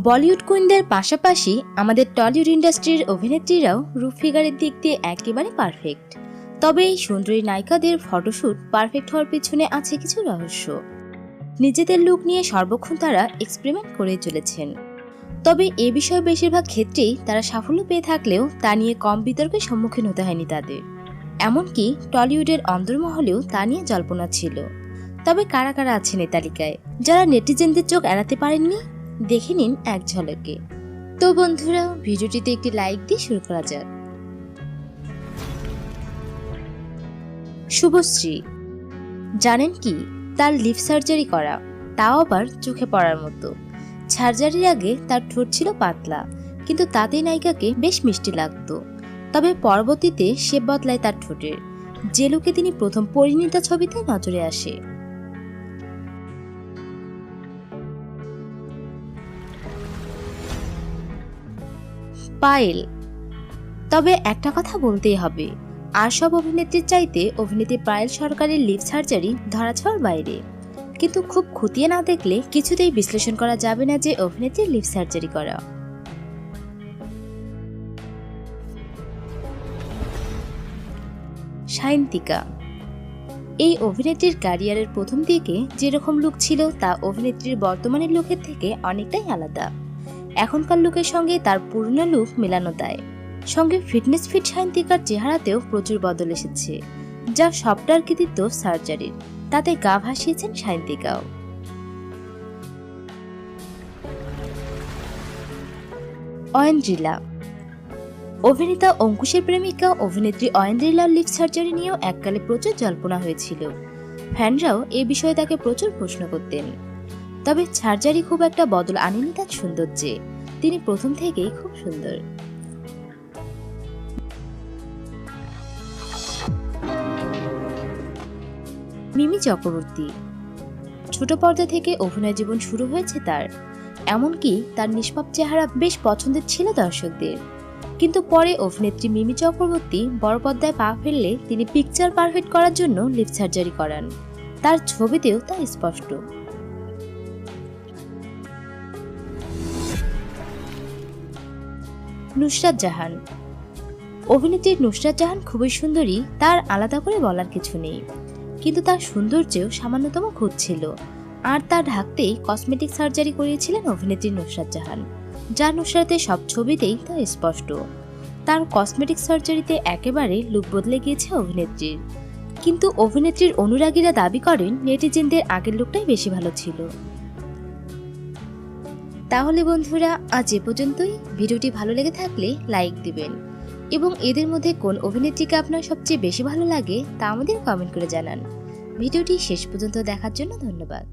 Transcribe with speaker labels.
Speaker 1: বলিউড কুইনদের পাশাপাশি আমাদের টলিউড ইন্ডাস্ট্রির অভিনেত্রীরাও রূপ ফিগারের দিক দিয়ে একেবারে পারফেক্ট। তবে এই সুন্দরী নায়িকাদের ফটোশ্যুট পারফেক্ট হওয়ার পিছনে আছে কিছু রহস্য। নিজেদের লুক নিয়ে সর্বক্ষণ তারা এক্সপেরিমেন্ট করে চলেছেন। তবে এ বিষয়ে বেশিরভাগ ক্ষেত্রেই তারা সাফল্য পেয়ে থাকলেও তা নিয়ে কম বিতর্কের সম্মুখীন হতে হয়নি তাদের। এমনকি টলিউডের অন্দরমহলেও তা নিয়ে জল্পনা ছিল। তবে কারা কারা আছেন এই তালিকায় যারা নেটিজেনদের চোখ এড়াতে পারেননি, দেখে নিন এক ঝলকে। তো বন্ধুরা, ভিডিওটিতে একটি লাইক দিয়ে শুরু করা যাক। শুভশ্রী, জানেন কি তার লিপ সার্জারি করা, তাও আবার চোখে পড়ার মতো। সার্জারির আগে তার ঠোঁট ছিল পাতলা, কিন্তু তাতেই নায়িকাকে বেশ মিষ্টি লাগতো। তবে পরবর্তীতে শেপ বদলায় তার ঠোঁটের, যে লুকে তিনি প্রথম পরিণীতা ছবিতে নজরে আসে। পায়েল, তবে একটা কথা বলতেই হবে, আর সব অভিনেত্রীর চাইতে অভিনেত্রী পায়েল সরকারের লিপ সার্জারি ধরাছোঁয়ার বাইরে। কিন্তু খুব খতিয়ে না দেখলে কিছুতেই বিশ্লেষণ করা যাবে না যে অভিনেত্রীর লিপ সার্জারি করা। সায়ন্তিকা, এই অভিনেত্রীর ক্যারিয়ারের প্রথম দিকে যেরকম লুক ছিল তা অভিনেত্রীর বর্তমানের লুকের থেকে অনেকটাই আলাদা। এখনকার লুকের সঙ্গে তার পুরনো লুক মেলানো দেয়। সঙ্গে ফিটনেস ফিট সায়ন্তিকার চেহারাতেও প্রচুর বদল এসেছে, যা সবটার কৃতিত্ব সার্জারির। তাতে গা ভাসিয়েছেন সায়ন্তিকাও। অয়েন্দ্রিলা, অভিনেতা অঙ্কুশের প্রেমিকা অভিনেত্রী অয়েন্দ্রিলার লিপ সার্জারি নিয়েও এককালে প্রচুর জল্পনা হয়েছিল। ফ্যানরাও এ বিষয়ে তাকে প্রচুর প্রশ্ন করতেন। তবে সার্জারি খুব একটা বদল আনেনি তার সৌন্দর্যে, তিনি প্রথম থেকেই খুব সুন্দর। মিমি চক্রবর্তী, ছোট পর্দা থেকে অভিনয় জীবন শুরু হয়েছে তার। এমনকি তার নিষ্পাপ চেহারা বেশ পছন্দের ছিল দর্শকদের। কিন্তু পরে অভিনেত্রী মিমি চক্রবর্তী বড় পর্দায় পা ফেললে তিনি পিকচার পারফেক্ট করার জন্য লিপ সার্জারি করান। তার ছবিতেও তা স্পষ্ট। নুসরাত জাহান, অভিনেত্রী নুসরাত জাহান খুবই সুন্দরী, তার আলাদা করে বলার কিছু নেই। কিন্তু তার সৌন্দর্যেও সামান্যতম খুঁত ছিল, আর তা ঢাকতেই কসমেটিক সার্জারি করিয়েছিলেন অভিনেত্রী নুসরাত জাহান, যা নুসরাতের সব ছবিতেই তা স্পষ্ট। তার কসমেটিক সার্জারিতে একেবারে লুক বদলে গিয়েছে অভিনেত্রীর। কিন্তু অভিনেত্রীর অনুরাগীরা দাবি করেন নেটিজেনদের আগের লুকটাই বেশি ভালো ছিল। তাহলে বন্ধুরা, আজ এ পর্যন্তই। ভিডিওটি ভালো লেগে থাকলে লাইক দিবেন, এবং এদের মধ্যে কোন অভিনেত্রীকে আপনার সবচেয়ে বেশি ভালো লাগে তা আমাদের কমেন্ট করে জানান। ভিডিওটি শেষ পর্যন্ত দেখার জন্য ধন্যবাদ।